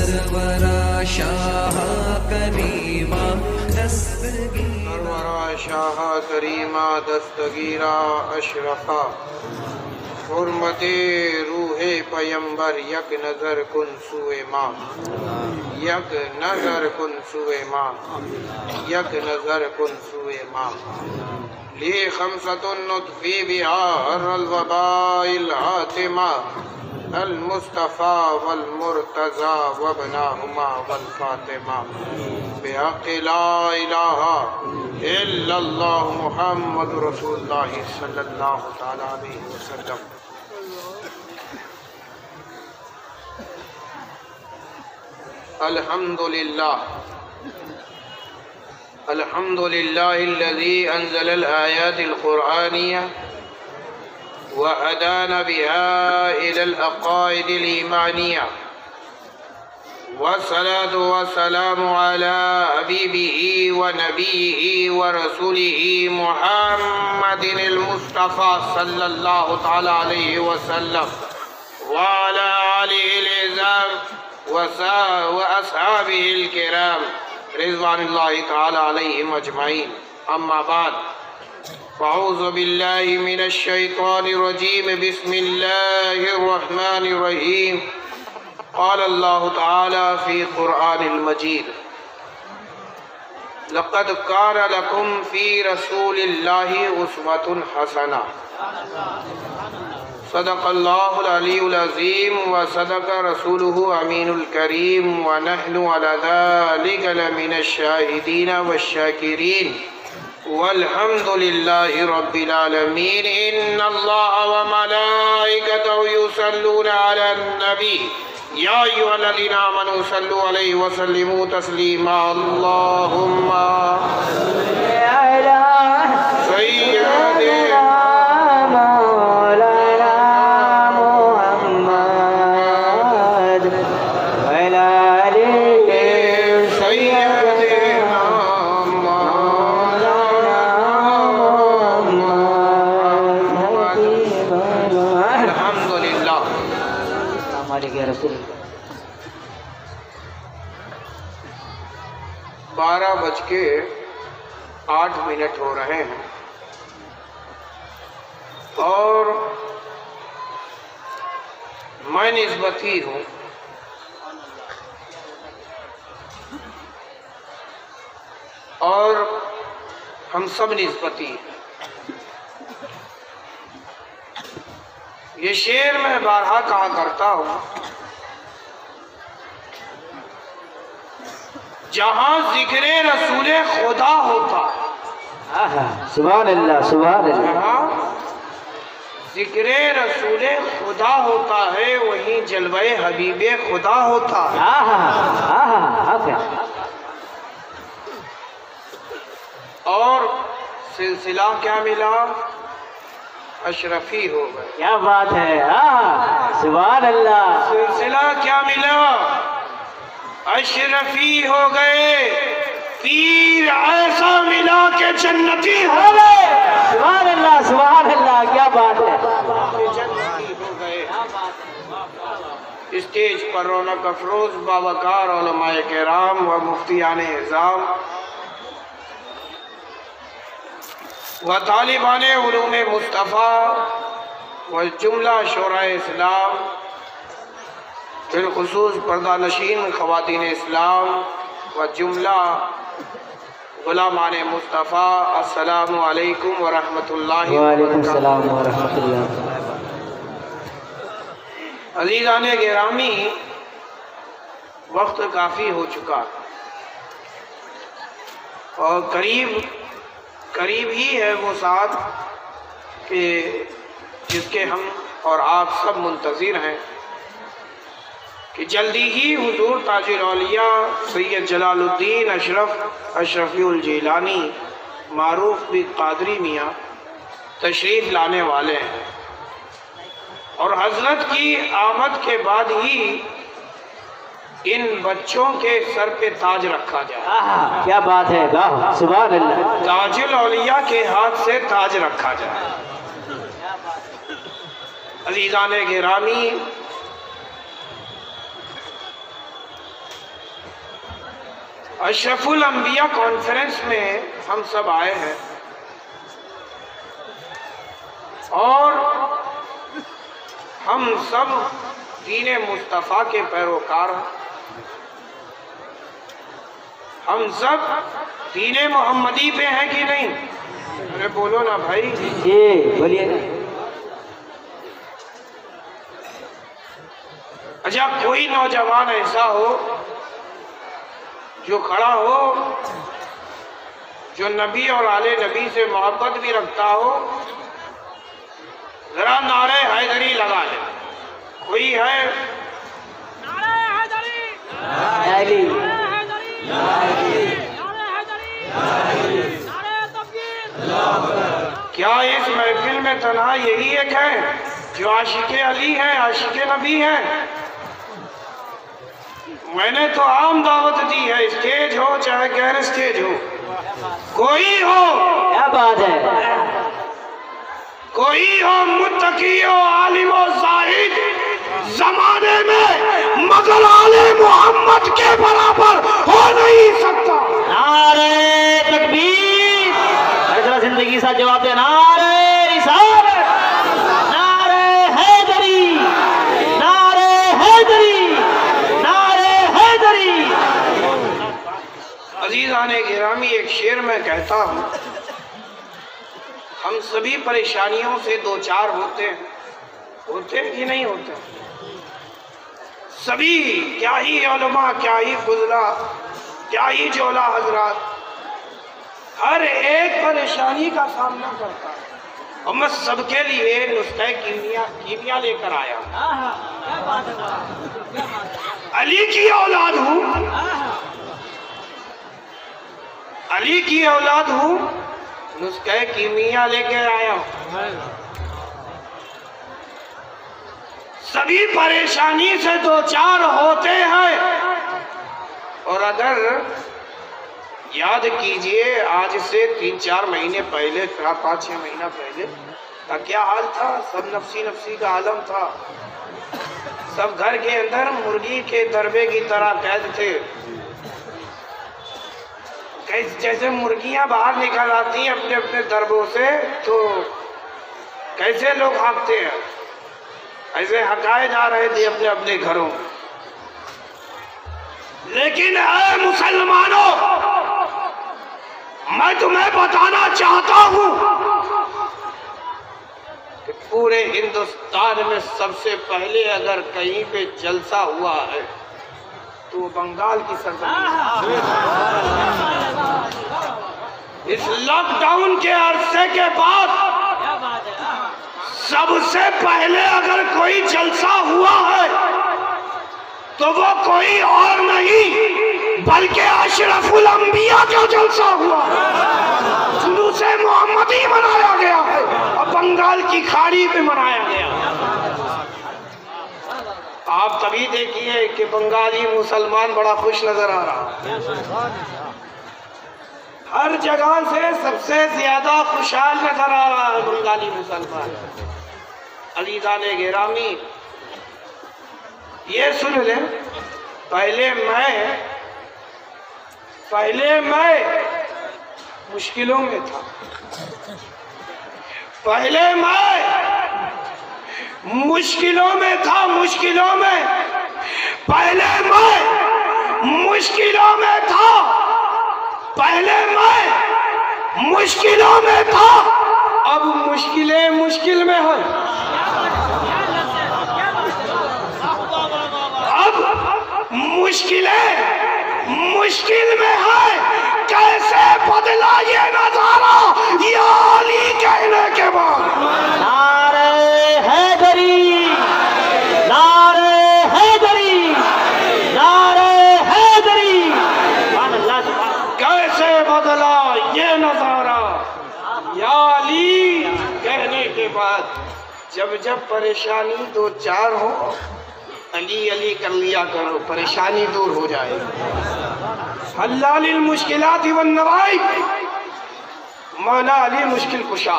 सरवरा शाह करीमा दस्तगीरा शाह करीमा दस्तगीरा अशरफा हुर्मते रूहे पैगंबर यक नजर कुन सुए माँ यक नजर कुन सुए माँ यक नजर कुन सुए माँ ली खमसतुन नुत्फी बिहार अलवबाइल हातिमा अल मुस्तफ़ा वल मुर्तज़ा वबनाहुमा वल फातिमा बिहक़ ला इलाहा इल्लल्लाह मुहम्मदुर रसूलुल्लाह सल्लल्लाहु तआला अलैहि वसल्लम। अल्हम्दुलिल्लाह अल्हम्दुलिल्लाहिल्लज़ी अंज़लल आयातिल क़ुरआनिय्या व हदाना बिहा इलल अक़ाइदिल ईमानिय्या वस्सलातु वस्सलामु अला हबीबिही व नबीही व रसूलिही मुहम्मदिनिल मुस्तफ़ा सल्लल्लाहु तआला अलैहि वसल्लम व अला आलिहिल इज़्ज़ाम व अस्हाबिहिल किराम रिज़वानुल्लाहि तआला अलैहिम अजमाइन। अम्मा बाद फ़अऊज़ु बिल्लाहि मिनश शैतानिर रजीम बिस्मिल्लाहिर रहमानिर रहीम। क़ाल अल्लाहु तआला फ़ी क़ुरआनिल मजीद लक़द कान लकुम फ़ी रसूलिल्लाहि उस्वतुन हसना सदक़ल्लाहुल अलीयुल अज़ीम व सदक़ रसूलुहु अमीनुल करीम व नहनु अला ज़ालिका लमिनश शाहिदीन वश्शाकिरीन वल्हम्दुलिल्लाहि रब्बिल आलमीन। इन्नल्लाहा व मलाइकतहु युसल्लूना अलन नबी या अय्युहल्लज़ीना आमनू सल्लु अलैहि व सल्लिमू तस्लीमा। अल्लाहुम्मा सल्लि अला सय्यिदिना मौलाना मुहम्मद व अला आलि सय्यिदिना मौलाना मुहम्मद। अल्हम्दुलिल्लाह। हमारे के रसूल 12:08 हो रहे हैं और मैं निस्बती हूँ और हम सब निस्बती हैं। ये शेर मैं बारहा कहा करता हूँ, जहाँ जिक्रे रसूले खुदा होता है, सुभान अल्लाह सुभान अल्लाह, जहाँ जिक्रे रसूले खुदा होता है वहीं जलवे हबीबे खुदा होता है। और सिलसिला क्या मिला? अशरफी हो गए। क्या बात है, सुभान अल्लाह। सिलसिला क्या मिला? अशरफी हो गए। पीर ऐसा मिला के जन्नती हो गए। सुभान अल्लाह सुभान अल्लाह, क्या बात है। जन्नती हो गए। स्टेज पर रौनक अफरोज बावकार उलमाए किराम व मुफ्तियाने इज़ाम व तालिबाने उलूमे मुस्तफ़ा व जुमला शोराए इस्लाम, बिलखुसूस पर्दा नशीन ख़वातीन इस्लाम व जुमला गुलामाने मुस्तफ़ा, अस्सलामु अलैकुम व रहमतुल्लाहि व बरकातुहू। अज़ीज़ाने गिरामी, वक्त काफ़ी हो चुका और करीब ही है वो साथ कि जिसके हम और आप सब मुंतज़िर हैं कि जल्दी ही हुजूर ताजुल औलिया सैयद जलालुद्दीन अशरफुल जिलानी मारूफ भी कादरी मियाँ तशरीफ़ लाने वाले हैं और हज़रत की आमद के बाद ही इन बच्चों के सर पे ताज रखा जाए। क्या बात है, सुभान अल्लाह। ताजुल औलिया के हाथ से ताज रखा जाए। अज़ीज़ाने गिरामी, अशरफुल अंबिया कॉन्फ्रेंस में हम सब आए हैं और हम सब दीन मुस्तफ़ा के पैरोकार हैं। हम सब दीन मोहम्मदी पे हैं कि नहीं? अरे बोलो ना भाई। जी बोलिए ना। अच्छा, कोई नौजवान ऐसा हो जो खड़ा हो, जो नबी और आले नबी से मोहब्बत भी रखता हो, जरा नारे हैदरी लगा ले। कोई है? नारे हैदरी, अली, नारे तकबीर। क्या इस महफिल में तन्हा यही एक है जो आशिके अली है, आशिके नबी है? मैंने तो आम दावत दी है, स्टेज हो चाहे गैर स्टेज हो, कोई हो, क्या बात है, कोई हो मुत्तकी हो, आलिम हो, जाहिद, जमाने में मगर आले मोहम्मद के बराबर हो नहीं सकता। नारे तकबीर। अरे जरा जिंदगी सा जवाब दे। नारे रिसालत, नारे हैदरी, नारे हैदरी, नारे हैदरी। अजीज़ाने गिरामी, एक शेर में कहता हूँ, हम सभी परेशानियों से दो चार होते हैं कि नहीं होते? सभी, क्या ही उलमा, क्या ही फुजला, क्या ही जोला हजरात, हर एक परेशानी का सामना करता है और मैं सबके लिए नुस्खे कीमिया लेकर आया। अली की औलाद हूँ, अली की औलाद हूँ, नुस्खे कीमिया लेकर आया हूँ। सभी परेशानी से दो चार होते हैं और अगर याद कीजिए आज से 3-4 महीने पहले, 5-6 महीना पहले का क्या हाल था? सब नफसी नफसी का आलम था, सब घर के अंदर मुर्गी के दरबे की तरह कैद थे। जैसे मुर्गियां बाहर निकल आती हैं अपने अपने दरबों से, तो कैसे लोग भागते हैं, ऐसे हटाए जा रहे थे अपने अपने घरों में। लेकिन ऐ मुसलमानों, मैं तुम्हें बताना चाहता हूं कि पूरे हिंदुस्तान में सबसे पहले अगर कहीं पे जलसा हुआ है तो बंगाल की सरजमीन। इस लॉकडाउन के अरसे के बाद सबसे पहले अगर कोई जलसा हुआ है तो वो कोई और नहीं बल्कि अशरफुल अंबिया का जलसा हुआ। जुलूसे मोहम्मदी मनाया गया है और बंगाल की खाड़ी पे मनाया गया। आप तभी देखिए कि बंगाली मुसलमान बड़ा खुश नजर आ रहा, हर जगह से सबसे ज्यादा खुशहाल नजर आ रहा है बंगाली मुसलमान। अजीज़ाने गिरामी, ये सुन ले, पहले मैं मुश्किलों में था, पहले मैं मुश्किलों में था, मुश्किलों में, पहले मैं मुश्किलों में था, पहले मैं मुश्किलों में था, अब मुश्किलें मुश्किल में है। अब मुश्किलें मुश्किल में है। कैसे बदला ये नजारा या अली कहने के बाद। नारे हैदरी, नारे हैदरी, नारे हैदरी। कैसे बदला ये नजारा या अली कहने के बाद। जब जब परेशानी दो चार हो, अली अली कर लिया करो, परेशानी दूर हो जाए। हल्लालिल मुश्किलाति वन नवाइब, मौला अली मुश्किल कुशा।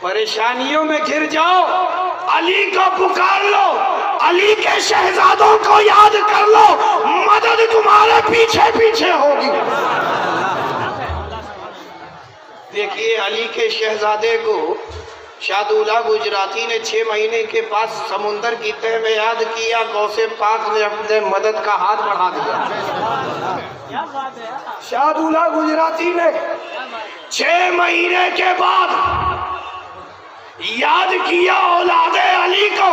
परेशानियों में घिर जाओ, अली को पुकार लो, अली के शहजादों को याद कर लो, मदद तुम्हारे पीछे पीछे होगी। देखिए अली के शहजादे को शाहदुल्ला गुजराती ने 6 महीने के बाद समुंदर की तह में याद किया, गौसे पाक ने अपने मदद का हाथ बढ़ा दिया। शाहदुल्ला गुजराती ने 6 महीने के बाद याद किया औलादे अली को,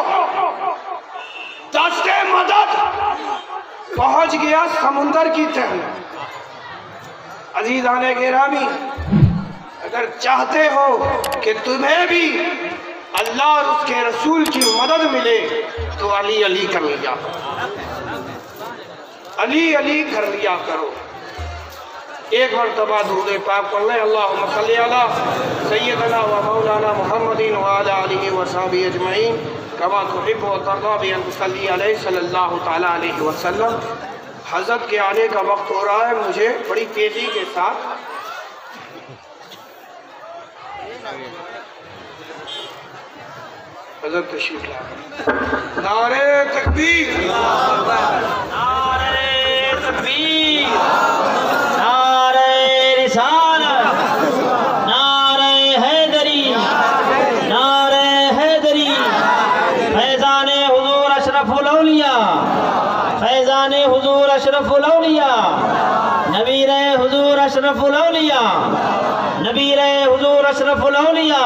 दस्ते मदद पहुंच गया समुंदर की तह में। अजीज़ाने गिरामी, अगर चाहते हो कि तुम्हें भी अल्लाह और उसके रसूल की मदद मिले तो अली अली कर लिया, अली अली कर लिया करो। एक मरतबा दुरूद पाक पढ़ लें, अल्लाहुम्मा सल्ली अला सय्यदना व मौलाना मुहम्मदिन व अला आलिहि व सहबिहि अजमईन कमा तुहिब्बु व तर्दा बि अन तुसल्ली अलैहि सल्लल्लाहु तआला अलैहि वसल्लम। हज़रत के आने का वक्त हो रहा है, मुझे बड़ी तेजी के साथ हज़रत तशरीफ ला। नारे तकबीर, नारे तकबीर, नारे रिसालत, नारे हैदरी, नारे हैदरी। फैज़ाने हुजूर अशरफुल औलिया, फैज़ाने हुजूर अशरफुल औलिया, नबीरे हुजूर अशरफुल औलिया, नबीरे हुजूर अशरफुल औलिया,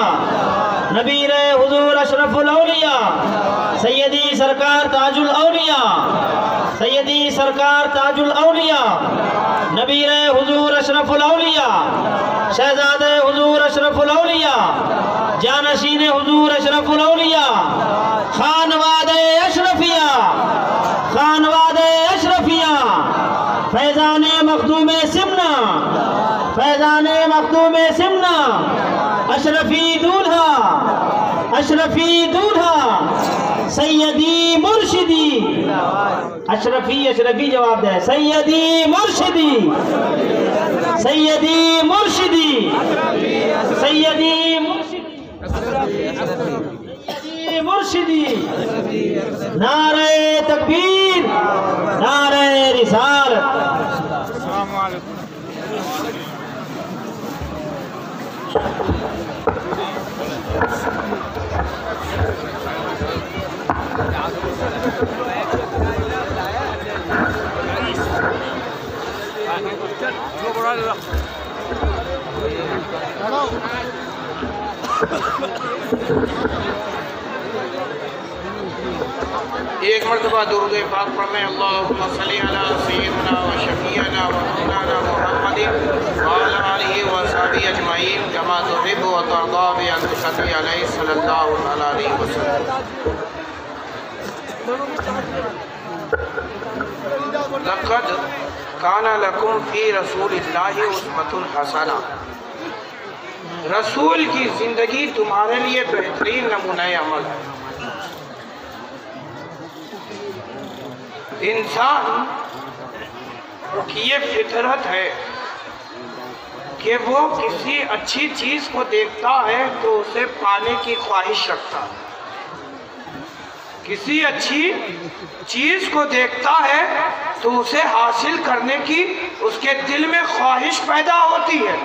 नबीरे हुजूर अशरफुल औलिया, सैयदी सरकार ताजुल औलिया, सैयदी सरकार ताजुल औलिया, नबीरे हुजूर अशरफुल औलिया, शहजादे हुजूर अशरफुल औलिया, जानशीन हुजूर अशरफुल औलिया, खानवादे अशरफिया, खानवादे अशरफिया, फैज़ाने मखदूम सिमना, फैज़ाने मखदूम सिमना, अशरफी दूल्हा, अशरफी दूल्हा, सैयदी मुर्शिदी, अशरफी अशरफी जवाब दे, सैयदी मुर्शिदी, सैयदी मुर्शिदी, सैयदी मुर्शिदी, नारे तकबीर, नारे रिसालत। एक मरतबा दुरूद पाक पढ़ लें, अल्लाहुम्मा सल्ली अला सय्यिदना व शफीअना व मौलाना मुहम्मदिन व अला आलिहि व सहबिहि अजमईन कमा तुहिब्बु व तर्दा बि अन तुसल्ली अलैहि सल्लल्लाहु अलैहि वसल्लम। लक़द काना लकुम फी रसूलिल्लाहि उस्वतुन हसना। रसूल की जिंदगी तुम्हारे लिए बेहतरीन नमूना अमल है। इंसान की ये फितरत है कि वो किसी अच्छी चीज को देखता है तो उसे पाने की ख्वाहिश रखता है, किसी अच्छी चीज को देखता है तो उसे हासिल करने की उसके दिल में ख्वाहिश पैदा होती है।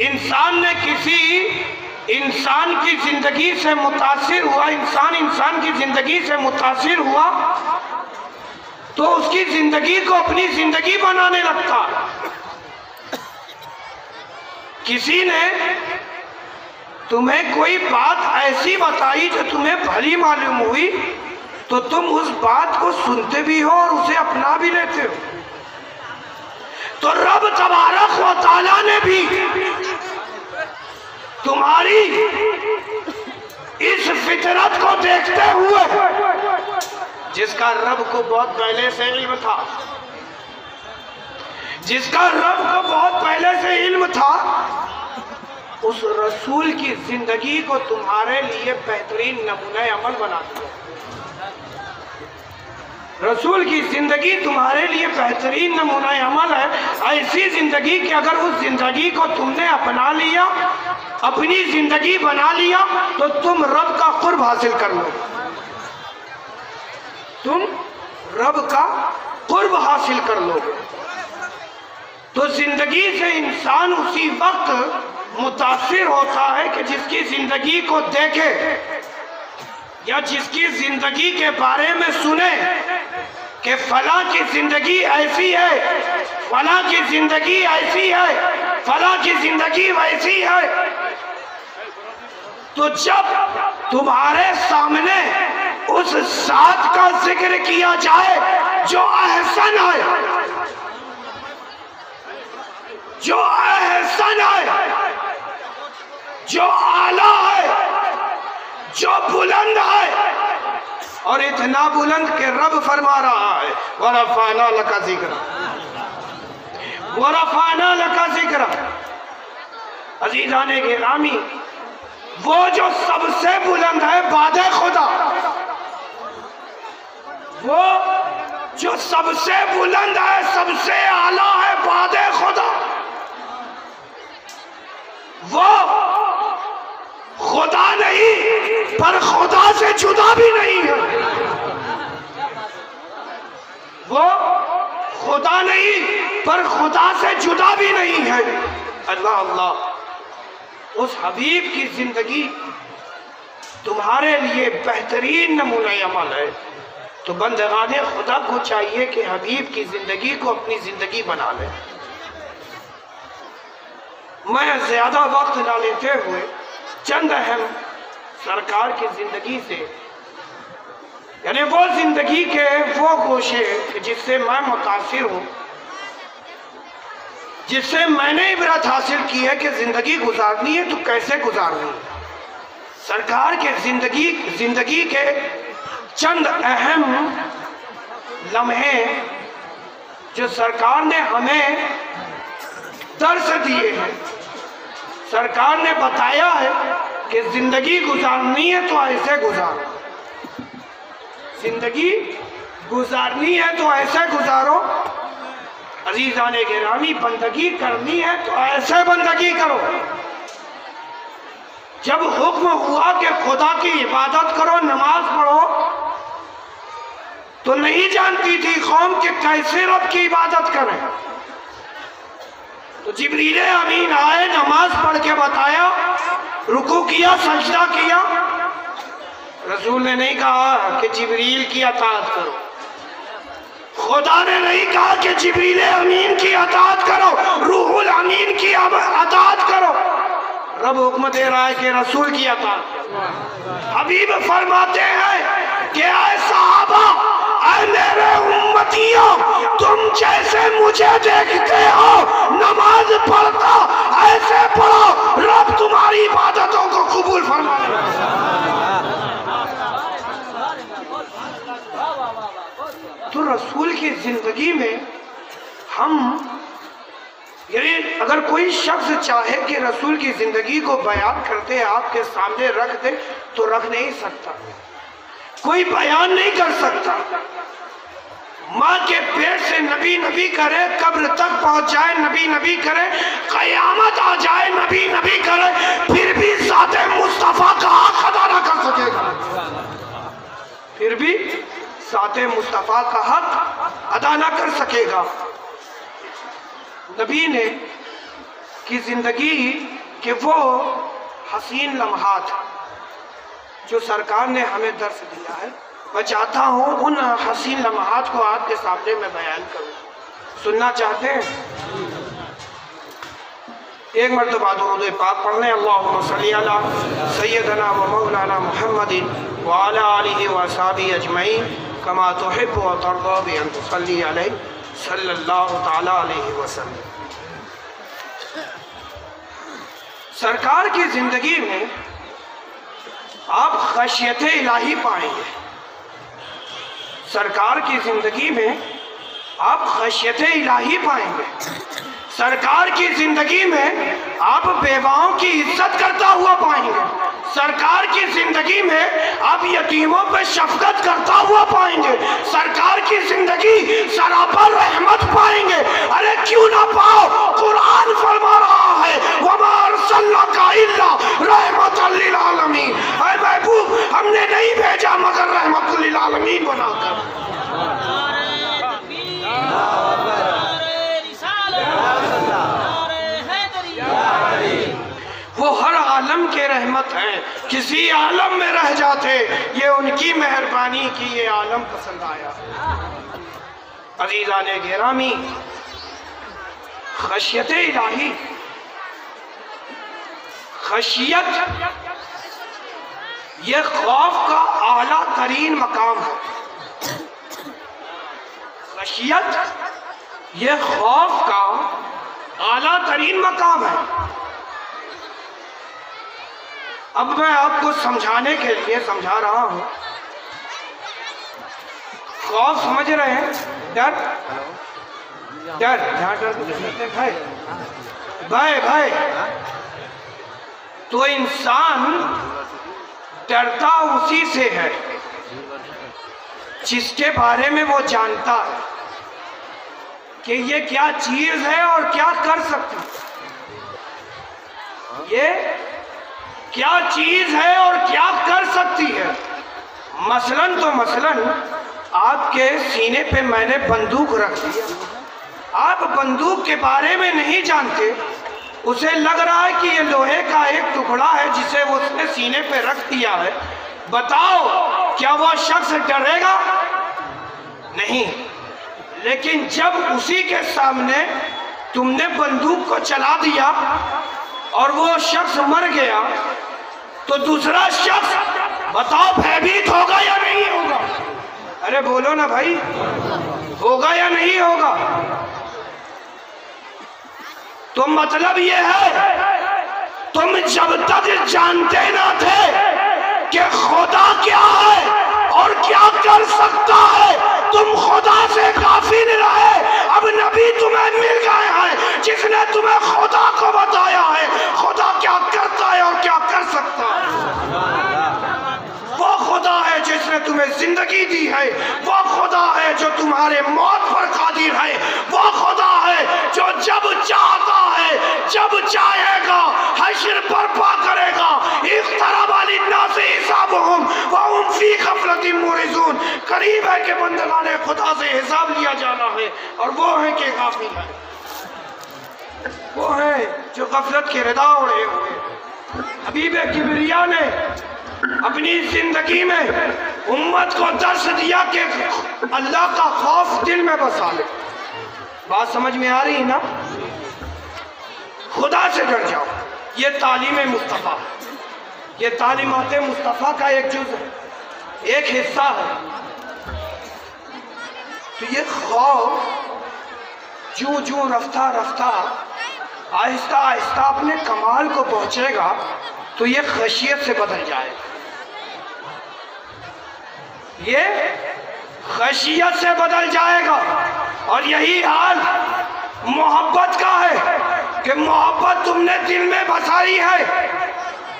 इंसान ने किसी इंसान की जिंदगी से मुतासिर हुआ, इंसान की जिंदगी से मुतासिर हुआ तो उसकी जिंदगी को अपनी जिंदगी बनाने लगता। किसी ने तुम्हें कोई बात ऐसी बताई जो तुम्हें भली मालूम हुई तो तुम उस बात को सुनते भी हो और उसे अपना भी लेते हो। तो रब तबारक व तआला ने भी तुम्हारी इस फितरत को देखते हुए, जिसका रब को बहुत पहले से इल्म था, जिसका रब को बहुत पहले से इल्म था, उस रसूल की जिंदगी को तुम्हारे लिए बेहतरीन नमूना अमल बना दिया। रसूल की जिंदगी तुम्हारे लिए बेहतरीन नमूना अमल है। ऐसी जिंदगी कि अगर उस जिंदगी को तुमने अपना लिया, अपनी जिंदगी बना लिया तो तुम रब का कुर्ब हासिल कर लो। तुम रब का कुर्ब हासिल कर लोगे। तो जिंदगी से इंसान उसी वक्त मुतासिर होता है कि जिसकी जिंदगी को देखे या जिसकी जिंदगी के बारे में सुने कि फला की जिंदगी ऐसी है, फला की जिंदगी ऐसी है, फला की जिंदगी वैसी है। तो जब तुम्हारे सामने उस जात का जिक्र किया जाए जो अहसन है, जो अहसन है, जो आला है, जो बुलंद है, और इतना बुलंद के रब फरमा रहा है वरफ़अना लका ज़िक्रा, वरफ़अना लका ज़िक्रा। अज़ीज़ाने गिरामी, वो जो सबसे बुलंद है बादे खुदा, वो जो सबसे बुलंद है, सबसे आला है बादे खुदा, वो खुदा नहीं पर खुदा से जुदा भी नहीं है। वो खुदा नहीं पर खुदा से जुदा भी नहीं है। अल्लाह अल्लाह, उस हबीब की जिंदगी तुम्हारे लिए बेहतरीन नमूना अमल है। तो बंदगाने खुदा को चाहिए कि हबीब की जिंदगी को अपनी जिंदगी बना ले। मैं ज्यादा वक्त ना लेते हुए चंद अहम सरकार की जिंदगी से, यानी वो जिंदगी के वो गोशे जिससे मैं मुतासिर हूं, जिससे मैंने इबरत हासिल की है कि जिंदगी गुजारनी है तो कैसे गुजारनी है। सरकार के जिंदगी के चंद अहम लम्हे जो सरकार ने हमें दर्स दिए हैं। सरकार ने बताया है कि जिंदगी गुजारनी है तो ऐसे गुजारो, जिंदगी गुजारनी है तो ऐसे गुजारो। अजीज़ाने गिरामी, बंदगी करनी है तो ऐसे बंदगी करो। जब हुक्म हुआ कि खुदा की इबादत करो, नमाज पढ़ो, तो नहीं जानती थी कौम कि कैसे रब की इबादत करें। तो जिब्रील अमीन आए, नमाज पढ़ के बताया, रुकू किया, सजदा किया। रसूल ने नहीं कहा कि जिब्रील की अताअत करो, खुदा ने नहीं कहा कि जिब्रील अमीन की अताअत करो, रूहुल अमीन की अताअत करो। रब हुक्म दे रहा है कि रसूल की अताअत करो। हबीब फरमाते हैं कि ऐ सहाबा, ऐ मेरे उम्मतियों, तुम जैसे मुझे देखते हो नमाज पढ़ता, ऐसे पढ़ो, रब तुम्हारी इबादतों को कबूल फरमाएगा। तो रसूल की जिंदगी में हम, यानी अगर कोई शख्स चाहे कि रसूल की जिंदगी को बयान करते आपके सामने रख दे तो रख नहीं सकता, कोई बयान नहीं कर सकता। माँ के पेट से नबी नबी करे, कब्र तक पहुंच जाए नबी नबी करे, कयामत आ जाए नबी नबी करे, फिर भी साथे मुस्तफा का हक अदा न कर सकेगा, फिर भी साथे मुस्तफा का हक अदा न कर सकेगा। नबी ने की जिंदगी के वो हसीन लम्हात जो सरकार ने हमें दर्स दिया है, मैं चाहता हूँ उन हसीन लम्हात को आपके सामने मैं बयान करूँ। सुनना चाहते हैं? एक मरतबा दुरूद पाक पढ़ लें। अल्लाहुम्मा सल्ली अला सय्यदना व मौलाना मुहम्मदिन व अला आलिहि व असहाबिहि अजमईन कमा तुहिब्बु व तर्दा बि अन तुसल्ली अलैहि सल्लल्लाहु तआला अलैहि वसल्लम। सरकार की जिंदगी में आप खशियत इलाही पाएंगे। सरकार की जिंदगी में आप खशियत इलाही पाएंगे। सरकार की जिंदगी में आप बेवाओं की इज्जत करता हुआ पाएंगे। सरकार की जिंदगी में आप यतीमों पे शफकत करता हुआ पाएंगे। सरकार की जिंदगी सरापर रहमत पाएंगे। अरे क्यों ना पाओ, कुरान फरमा रहा है वमा अरसलनाका इल्ला रहमतल लिल आलमीन। ऐ महबूब, हमने नहीं भेजा मगर रहमतुल लिल आलमीन बनाकर। वो हर आलम के रहमत हैं, किसी आलम में रह जाते, ये उनकी मेहरबानी की ये आलम पसंद आया। अज़ीज़ाने गिरामी, खशियत इलाही, खशियत ये खौफ का आला तरीन मकाम है। खशियत ये खौफ का आला तरीन मकाम है। अब मैं आपको समझाने के लिए समझा रहा हूं। खौफ समझ रहे हैं? डर, डर, डर भाई, भाई भाई, तो इंसान डरता उसी से है जिसके बारे में वो जानता है कि ये क्या चीज है और क्या कर सकती है। ये क्या चीज है और क्या कर सकती है। मसलन तो मसलन आपके सीने पे मैंने बंदूक रख दिया, आप बंदूक के बारे में नहीं जानते, उसे लग रहा है कि ये लोहे का एक टुकड़ा है जिसे उसने सीने पे रख दिया है। बताओ क्या वो शख्स डरेगा? नहीं। लेकिन जब उसी के सामने तुमने बंदूक को चला दिया और वो शख्स मर गया, तो दूसरा शख्स बताओ भयभीत होगा या नहीं होगा? अरे बोलो ना भाई, होगा या नहीं होगा? तो मतलब ये है, तुम जब तक जानते ना थे कि खुदा क्या है और क्या कर सकता है, तुम खुदा से गाफिल रहे। अब नबी तुम्हें मिल गए हैं जिसने तुम्हें खुदा को बताया है, खुदा क्या करता है और क्या कर सकता है। वो खुदा है जिसने तुम्हें जिंदगी दी है, वो खुदा है जो तुम्हारे मौत पर कादिर है, वो खुदा है जो जब चाहता है, जब चाहेगा हश्र बर्पा करेगा। इख्तरबा लिन्नासि हिसाबुहुम व हुम फी गफलतिन मुरिजून। करीब है कि बंदगाने खुदा से हिसाब लिया जाना है, और वो है कि गाफिल है, वो है जो गफलत के रिदा उड़े हुए। हबीब किबरिया ने अपनी जिंदगी में उम्मत को दर्श दिया कि अल्लाह का खौफ दिल में बसा ले। बात समझ में आ रही है ना? खुदा से डर जाओ, ये तालीम मुस्तफ़ा, ये तालीमात मुस्तफ़ा का एक जुज़ है, एक हिस्सा है। तो ये खौफ जूं जूं रफ्ता रफ्ता आहिस्ता आहिस्ता अपने कमाल को पहुंचेगा तो ये खशियत से बदल जाएगा। ये खशियत से बदल जाएगा। और यही हाल मोहब्बत का है कि मोहब्बत तुमने दिल में बसाई है,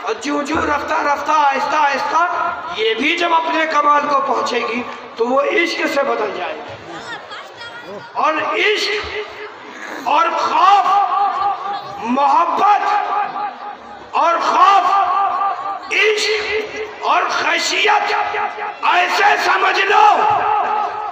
और जूं जूं रफ्ता रफ्ता आहिस्ता आहिस्ता ये भी जब अपने कमाल को पहुंचेगी तो वो इश्क से बदल जाएगी। और इश्क और खौफ, मोहब्बत और खौफ, इश्क और खशियत ऐसे समझ लो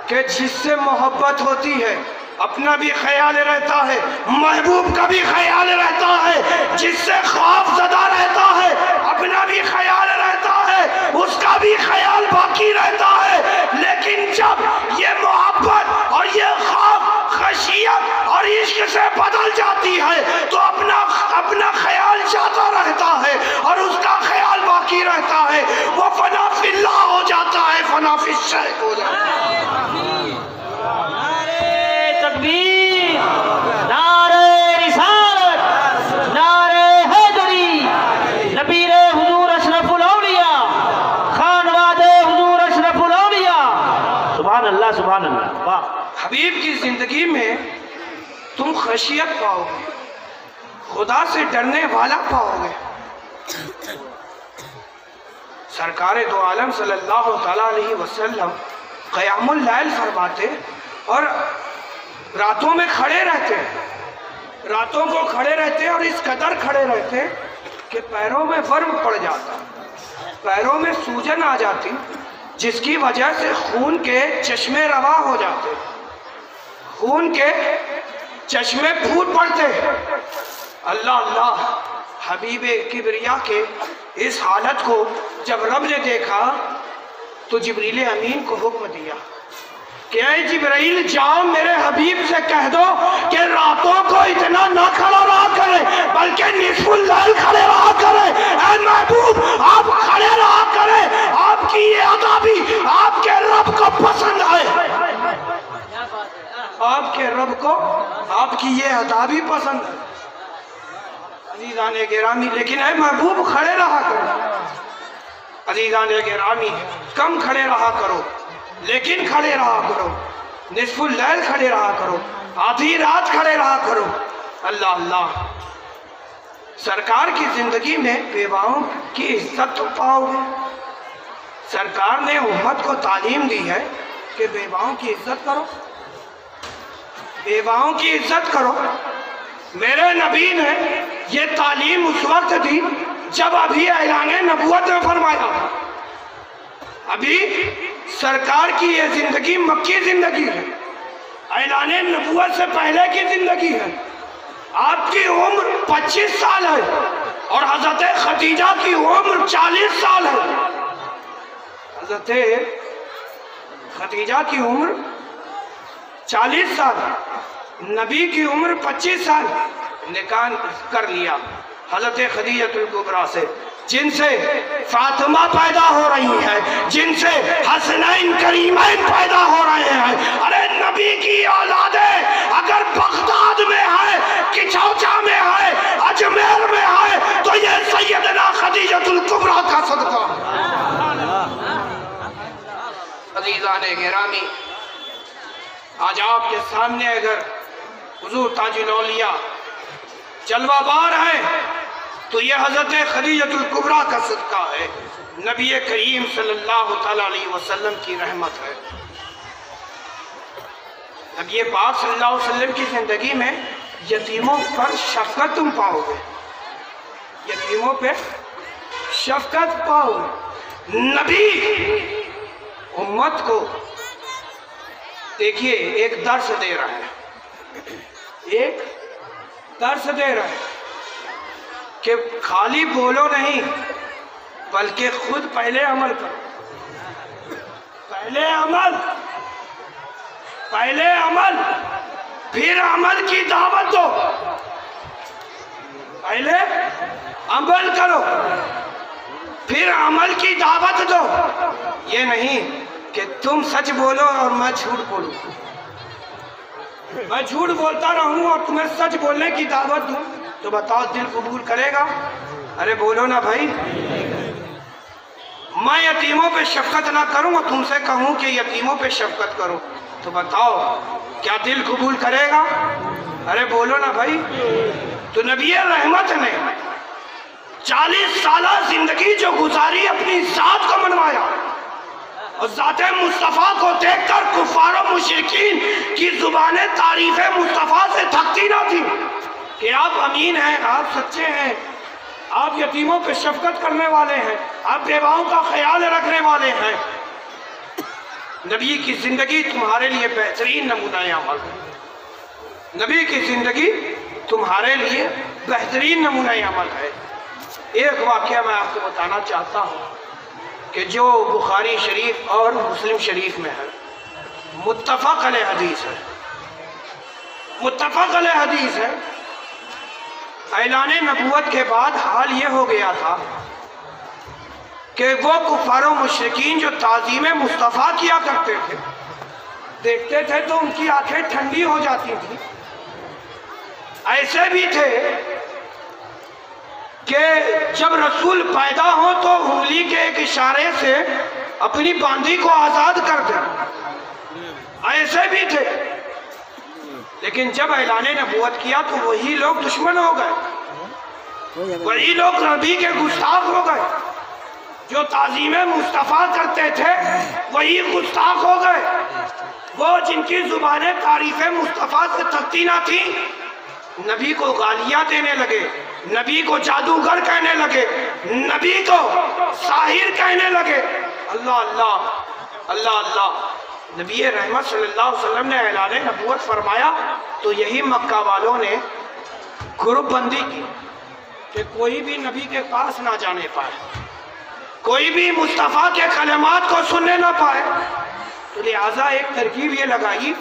कि जिससे मोहब्बत होती है अपना भी ख्याल रहता है, महबूब का भी ख्याल रहता है। जिससे खौफ ज़दा रहता है अपना भी ख्याल रहता है, उसका भी ख्याल बाकी रहता है। लेकिन जब ये मोहब्बत और ये खौफ, खशियत और इश्क से बदल जाती है तो अपना ख्याल जाता रहता है और उसका ख्याल बाकी रहता है। वो फना फिल्लाह हो जाता है, फना फिश्शैख हो जाता है। तकबीर, नारे रिसालत, नारे हैदरी, नबीरे हुजूर अशरफुल औलिया, खानवादे हुजूर अशरफुल औलिया। सुभान अल्लाह, सुभान अल्लाह। वाह। हबीब की जिंदगी में तुम खशियत पाओगे, खुदा से डरने वाला पाओगे। सरकार दो आलम सल्लल्लाहु तआला अलैहि वसल्लम क़यामुल लैल फरमाते और रातों में खड़े रहते, रातों को खड़े रहते और इस कदर खड़े रहते कि पैरों में वर्म पड़ जाता, पैरों में सूजन आ जाती, जिसकी वजह से खून के चश्मे रवा हो जाते, खून के चश्मे फूट पड़ते। अल्लाह अल्लाह, हबीबे किबरिया के इस हालत को जब रब ने देखा तो जिब्रील अमीन को हुक्म दिया कि ऐ जिब्रील जाओ मेरे हबीब से कह दो कि रातों को इतना ना खड़ा रहा करे बल्कि निस्फुल लैल खड़े रहा करे। ऐ महबूब आप खड़े रहा करे, आपकी ये अदा भी आपके रब को पसंद है, आपके रब को आपकी ये अदा भी पसंद है। अजीज़ान गिरामी, लेकिन ऐ महबूब खड़े रहा करो, अजीज़ान गिरामी कम खड़े रहा करो लेकिन खड़े रहा करो, निस्फुल लैल खड़े रहा करो, आधी रात खड़े रहा करो। अल्लाह अल्लाह, सरकार की जिंदगी में बेवाओं की इज्जत तो पाओगे। सरकार ने उम्मत को तालीम दी है कि बेवाओं की इज्जत करो, बेवाओं की इज्जत करो। मेरे नबी ने ये तालीम उस वक्त दी जब अभी ऐलान नबूवत में फरमाया। अभी सरकार की ये जिंदगी मक्की जिंदगी है, ऐलान नबूवत से पहले की जिंदगी है। आपकी उम्र 25 साल है और हजरत खदीजा की उम्र 40 साल है। हजरत खदीजा की उम्र 40 साल, नबी की उम्र 25 साल। निकाह कर लिया हजरत खदीजतुल कुबरा से, जिनसे फातिमा पैदा हो रही है, जिनसे हसनैन करीमैन पैदा हो रहे हैं। अरे नबी की औलादे अगर बगदाद में है, किचौचा में है, अजमेर में है तो ये सैयदना खदीजतुल कुबरा का सदका। अज़ीज़ाने गिरामी, आज आपके सामने अगर हुज़ूर ताजुल औलिया जलवाबार है तो ये हजरत खदीजतुल कुबरा का सदका है, नबी करीम सल्लल्लाहु तआला अलैहि वसल्लम की रहमत है। नबी पाक सल्लल्लाहु अलैहि वसल्लम की जिंदगी में यतीमों पर शफकत तुम पाओगे, यतीमों पे शफकत पाओगे। नबी उम्मत को देखिए एक दर्स दे रहा है, एक दर्स दे रहा है कि खाली बोलो नहीं बल्कि खुद पहले अमल करो, पहले अमल, पहले अमल फिर अमल की दावत दो। पहले अमल करो फिर अमल की दावत दो। ये नहीं कि तुम सच बोलो और मैं झूठ बोलूं, मैं झूठ बोलता रहूं और तुम्हें सच बोलने की दावत दूं, तो बताओ दिल कबूल करेगा? अरे बोलो ना भाई। मैं यतीमों पे शफकत ना करूं और तुमसे कहूं कि यतीमों पे शफकत करो, तो बताओ क्या दिल कबूल करेगा? अरे बोलो ना भाई। तो नबी रहमत ने 40 साल जिंदगी जो गुजारी अपनी जात को मनवाया और ज़ाते मुस्तफ़ा को देखकर कुफार और मुशरिकीन की जुबानें तारीफ़े मुस्तफ़ा से थकती ना थी कि आप अमीन हैं, आप सच्चे हैं, आप यतीमों पे शफकत करने वाले हैं, आप बेवाओं का ख्याल रखने वाले हैं। नबी की जिंदगी तुम्हारे लिए बेहतरीन नमूना अमल है, नबी की जिंदगी तुम्हारे लिए बेहतरीन नमूना अमल है। एक वाक़या मैं आपको बताना चाहता हूँ कि जो बुखारी शरीफ और मुस्लिम शरीफ में है, मुत्तफ़क़ अलैह हदीस है, मुत्तफ़क़ अलैह हदीस है। ऐलान नबूवत के बाद हाल ये हो गया था कि वो कुफ़ार और मुशरिकीन जो ताज़ीम मुस्तफ़ा किया करते थे, देखते थे तो उनकी आंखें ठंडी हो जाती थी। ऐसे भी थे कि जब रसूल पैदा हो तो उंगली के एक इशारे से अपनी बांदी को आज़ाद कर दे, ऐसे भी थे। लेकिन जब ऐलान नबूवत किया तो वही लोग दुश्मन हो गए, वही लोग नबी के गुस्ताख हो गए। जो ताज़ीम मुस्तफ़ा करते थे वही गुस्ताख हो गए। वो जिनकी जुबानें तारीफ़ मुस्तफ़ा से थकती ना थी, नबी को गालियां देने लगे, नबी को जादूगर कहने लगे, नबी को साहिर कहने लगे। अल्लाह अल्लाह अल्लाह अल्लाह। नबी रहमत सल्लल्लाहु अलैहि वसल्लम ने ऐलान नबूवत फरमाया तो यही मक्का वालों ने ग्रुप बंदी की कि कोई भी नबी के पास ना जाने पाए, कोई भी मुस्तफ़ा के कलमात को सुनने ना पाए। तो लिहाजा एक तरकीब ये लगाई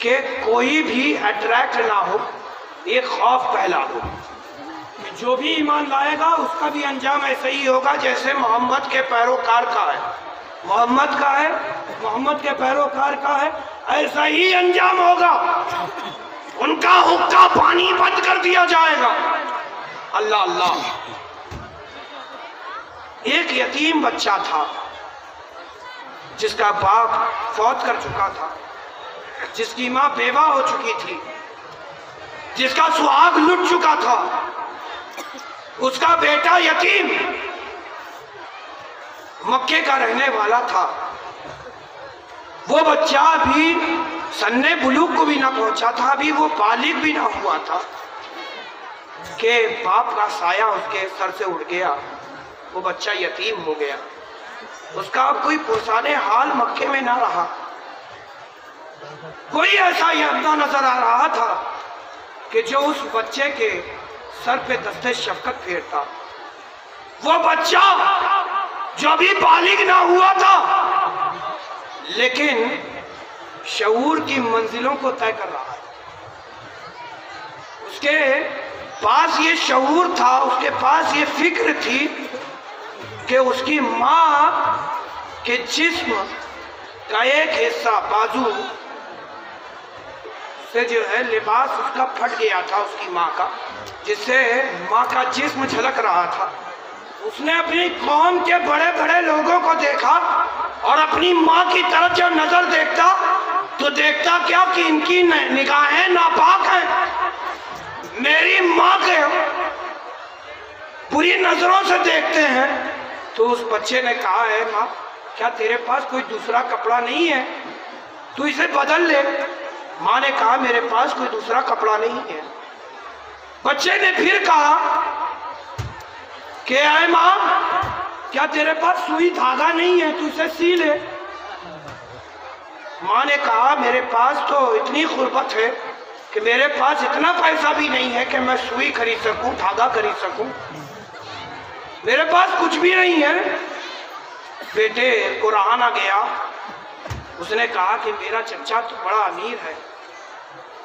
कि कोई भी अट्रैक्ट ना हो, एक खौफ फैला दो कि जो भी ईमान लाएगा उसका भी अंजाम ऐसा ही होगा जैसे मोहम्मद के पैरोकार का है, मोहम्मद का है, मोहम्मद के पैरोकार का है, ऐसा ही अंजाम होगा। उनका हुक्का पानी बंद कर दिया जाएगा। अल्लाह अल्लाह। एक यतीम बच्चा था जिसका बाप फौत कर चुका था, जिसकी माँ बेवा हो चुकी थी, जिसका सुहाग लुट चुका था, उसका बेटा यतीम मक्के का रहने वाला था। वो बच्चा अभी सन्ने बुलूग को भी ना पहुंचा था, अभी वो बालिग भी ना हुआ था कि बाप का साया उसके सर से उड़ गया, वो बच्चा यतीम हो गया। उसका अब कोई पुरसाने हाल मक्के में ना रहा। कोई ऐसा यत्न नजर आ रहा था कि जो उस बच्चे के सर पे दस्ते शफकत फेरता। वो बच्चा जो अभी बालिग ना हुआ था लेकिन शऊर की मंजिलों को तय कर रहा है। उसके पास ये शऊर था, उसके पास ये फिक्र थी कि उसकी माँ के जिस्म का एक हिस्सा बाजू से जो है लिबास उसका फट गया था, उसकी माँ का, जिससे माँ का जिस्म झलक रहा था। उसने अपनी कौम के बड़े बड़े लोगों को देखा और अपनी माँ की तरफ जब नजर देखता तो देखता क्या कि इनकी निगाहें नापाक हैं, मेरी माँ के बुरी नजरों से देखते हैं। तो उस बच्चे ने कहा है, माँ क्या तेरे पास कोई दूसरा कपड़ा नहीं है, तू इसे बदल ले। माँ ने कहा मेरे पास कोई दूसरा कपड़ा नहीं है। बच्चे ने फिर कहा कि आए माँ क्या तेरे पास सुई धागा नहीं है, तू इसे सी ले। माँ ने कहा मेरे पास तो इतनी गुर्बत है कि मेरे पास इतना पैसा भी नहीं है कि मैं सुई खरीद सकूं, धागा खरीद सकूं, मेरे पास कुछ भी नहीं है। बेटे को रहा गया, उसने कहा कि मेरा चचा तो बड़ा अमीर है,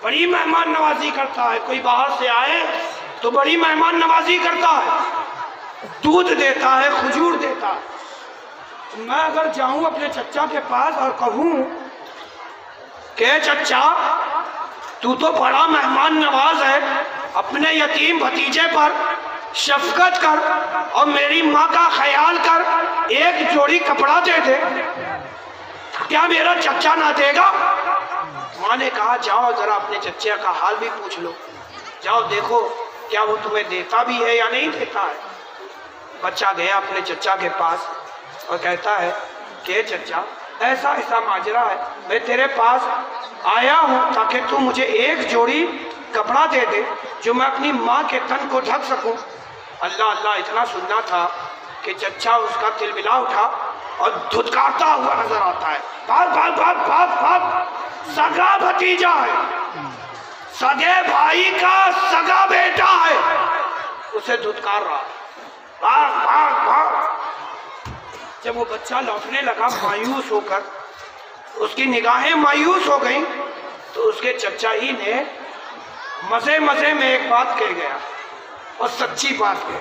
बड़ी मेहमान नवाजी करता है, कोई बाहर से आए तो बड़ी मेहमान नवाजी करता है, दूध देता है, खजूर देता है। मैं अगर जाऊं अपने चचा के पास और कहूं कि चचा तू तो बड़ा मेहमान नवाज है, अपने यतीम भतीजे पर शफकत कर और मेरी माँ का ख्याल कर, एक जोड़ी कपड़ा दे दे, क्या मेरा चचा ना देगा? माँ ने कहा जाओ जरा अपने चचा का हाल भी पूछ लो, जाओ देखो क्या वो तुम्हें देता भी है या नहीं देता है। बच्चा गया अपने चचा के पास और कहता है कि चचा ऐसा ऐसा माजरा है, मैं तेरे पास आया हूँ ताकि तू मुझे एक जोड़ी कपड़ा दे दे जो मैं अपनी माँ के तन को ढक सकूं। अल्लाह अल्लाह इतना सुनना था कि चचा उसका तिलमिला उठा और धुतकारता हुआ नजर आता है, भाग भाग भाग भाग भाग, सगा भतीजा है, सगे भाई का सगा बेटा है, उसे धुतकार रहा, भाग भाग भाग। जब वो बच्चा लौटने लगा मायूस होकर, उसकी निगाहें मायूस हो गईं, तो उसके चचा ही ने मजे मजे में एक बात कह गया और सच्ची बात कह,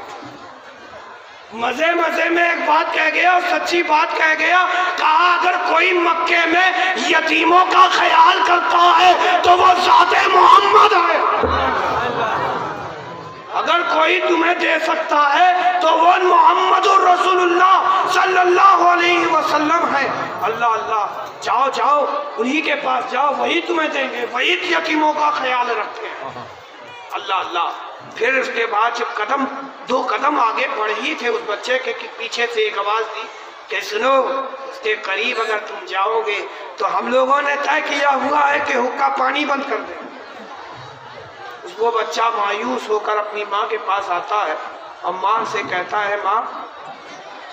मजे मजे में एक बात कह गया और सच्ची बात कह गया। कहा अगर कोई मक्के में यतीमों का ख्याल करता है तो वो ज़ाते मोहम्मद है, अगर कोई तुम्हें दे सकता है तो वो मोहम्मदुर रसूलुल्लाह सल्लल्लाहु अलैहि वसल्लम है। अल्लाह अल्लाह, जाओ जाओ उन्हीं के पास जाओ, वही तुम्हें देंगे, वही यतीमों का ख्याल रखते हैं। अल्लाह अल्लाह। फिर उसके बाद जब दो कदम आगे बढ़ ही थे उस बच्चे के कि पीछे से एक आवाज़ दी कि सुनो, उसके करीब अगर तुम जाओगे तो हम लोगों ने तय किया हुआ है कि हुक्का पानी बंद कर दे। वो बच्चा मायूस होकर अपनी माँ के पास आता है और माँ से कहता है, माँ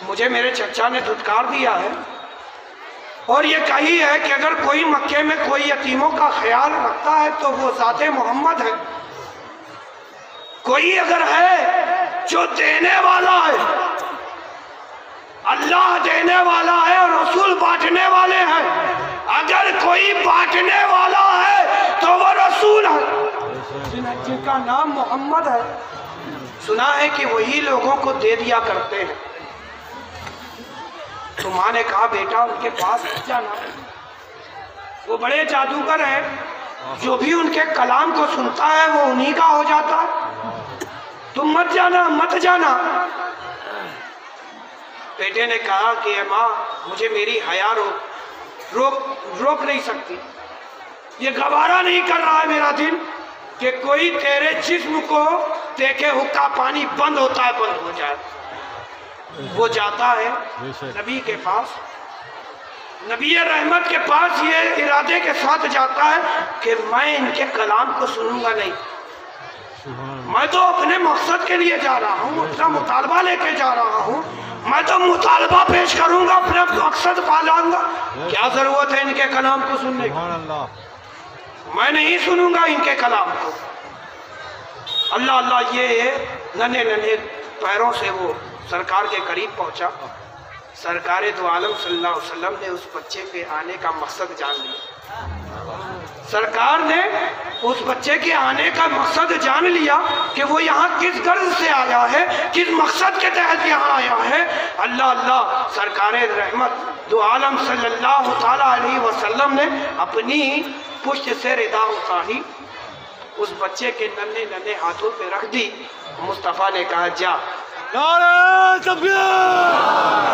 मुझे मेरे चचा ने धुतकार दिया है और ये कही है कि अगर कोई मक्के में कोई यतीमों का ख्याल रखता है तो वो ज़ाते मोहम्मद है। कोई अगर है जो देने वाला है, अल्लाह देने वाला है और रसूल बांटने वाले हैं, अगर कोई बांटने वाला है तो वो रसूल है जिनका नाम मोहम्मद है। सुना है कि वही लोगों को दे दिया करते हैं। तो माँ ने कहा, बेटा उनके पास मत जाना, वो बड़े जादूगर हैं, जो भी उनके कलाम को सुनता है वो उन्हीं का हो जाता है। तुम मत जाना, मत जाना। बेटे ने कहा कि माँ मुझे मेरी हया रोक नहीं सकती, ये गवारा नहीं कर रहा है मेरा दिल कि कोई तेरे जिस्म को देखे हुक्का पानी बंद होता है बंद हो जाए। वो जाता है नबी के पास, नबी रहमत के पास, ये इरादे के साथ जाता है कि मैं इनके कलाम को सुनूंगा नहीं, मैं तो अपने मकसद के लिए जा रहा हूँ, अपना मुतालबा लेके जा रहा हूँ, मैं तो मुतालबा पेश करूंगा, अपना मकसद पालाऊंगा। क्या जरूरत है इनके कलाम को सुनने की? मैं नहीं सुनूंगा इनके कलाम को। अल्लाह अल्लाह ये नन्हे नन्हे पैरों से वो सरकार के करीब पहुंचा। सरकार दो आलम सल्लल्लाहु अलैहि वसल्लम ने उस बच्चे के आने का मकसद जान लिया। सरकार ने उस बच्चे के आने का मकसद जान लिया कि वो यहाँ किस गर्ज से आया है, किस मकसद के तहत यहाँ आया है। अल्लाह अल्लाह, सरकार रहमत दो आलम सल्लल्लाहु ताला अलैहि वसल्लम ने अपनी पुष्ट से रिदा उतारी, उस बच्चे के नन्हे नन्हे हाथों पे रख दी। मुस्तफ़ा ने कहा, जा। नारे तकबीर,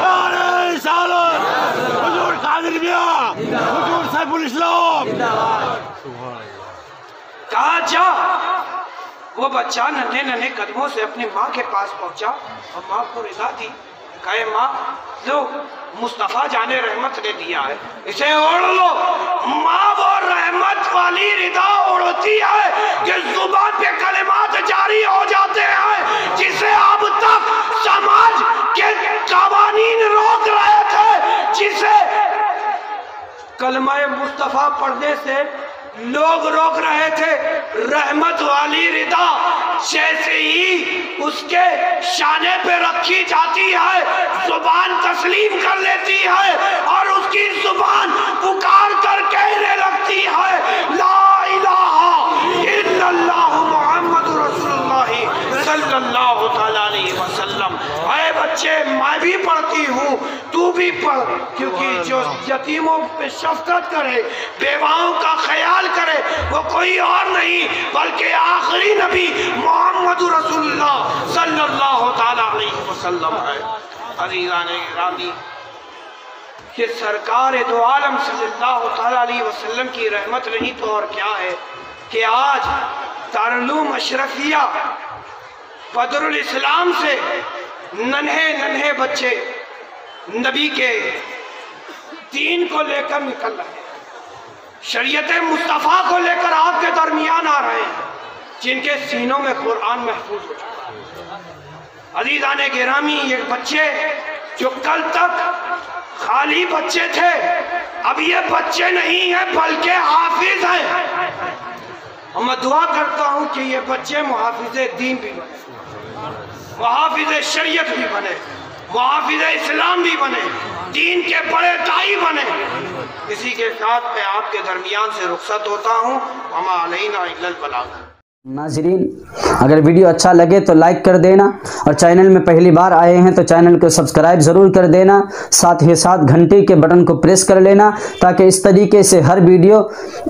नारे रिसालत, हुजूर कादिर मियां, हुजूर सैफुल इस्लाम। कहा जा। वो बच्चा नन्हे नन्हे कदमों से अपनी माँ के पास पहुंचा और माँ को रिदा दी। कहे, माँ लो, मुस्तफ़ा जाने रहमत ने दिया है, इसे ओढ़ लो। माँ वो रहमत वाली रिदा ओढ़ती है कि जुबान पे कलिमात जारी हो जाते हैं जिसे अब तक समाज के कवानीन रोक रहे थे, जिसे कलमा मुस्तफ़ा पढ़ने से लोग रोक रहे थे। रहमत वाली रिदा जैसे ही उसके शाने पे रखी जाती है, जुबान तस्लीम कर लेती है और उसकी जुबान पुकार कर कहने लगती है, ला इलाहा इल्लल्लाह मुहम्मदुर रसूलुल्लाह सल्लल्लाहु ताला अलैहि वसल्लम। ऐ बच्चे, मैं भी पढ़ती हूँ, तू भी पढ़, क्योंकि जो यतीमों पे शफकत करे, बेवाओं का ख्याल करे, वो कोई और नहीं बल्कि आखिरी नबी मुहम्मदुर रसूलुल्लाह सल्लल्लाहु ताला अलैहि वसल्लम है। अज़ीज़ाने गिरामी, कि सरकार दो आलम सल्लल्लाहु ताला अलैहि वसल्लम की रहमत नहीं तो और क्या है कि आज दारुल अशरफिया बदरुल इस्लाम से नन्हे नन्हे बच्चे नबी के दीन को लेकर निकल रहे हैं, शरीयत मुस्तफ़ा को लेकर आपके दरमियान आ रहे हैं, जिनके सीनों में कुरान महफूज हो चुका है। अज़ीज़ाने गिरामी, ये बच्चे जो कल तक खाली बच्चे थे, अब ये बच्चे नहीं हैं बल्कि हाफिज हैं। और मैं दुआ करता हूँ कि ये बच्चे मुहाफिज़े दीन भी बने, मुहाफिज़े शरीयत भी बने, मुहाफिज़े इस्लाम भी बने, दीन के बड़े दाई बने। इसी के साथ मैं आपके दरमियान से रुखसत होता हूँ। वमा अलैना इल्लल बलाग। नाज़रीन, अगर वीडियो अच्छा लगे तो लाइक कर देना और चैनल में पहली बार आए हैं तो चैनल को सब्सक्राइब ज़रूर कर देना, साथ ही साथ घंटे के बटन को प्रेस कर लेना ताकि इस तरीके से हर वीडियो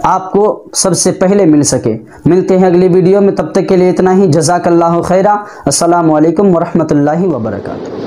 आपको सबसे पहले मिल सके। मिलते हैं अगली वीडियो में, तब तक के लिए इतना ही। जज़ाकल्लाहु खैरा। अस्सलामु अलैकुम वरहमतुल्लाहि वबरकातुहू।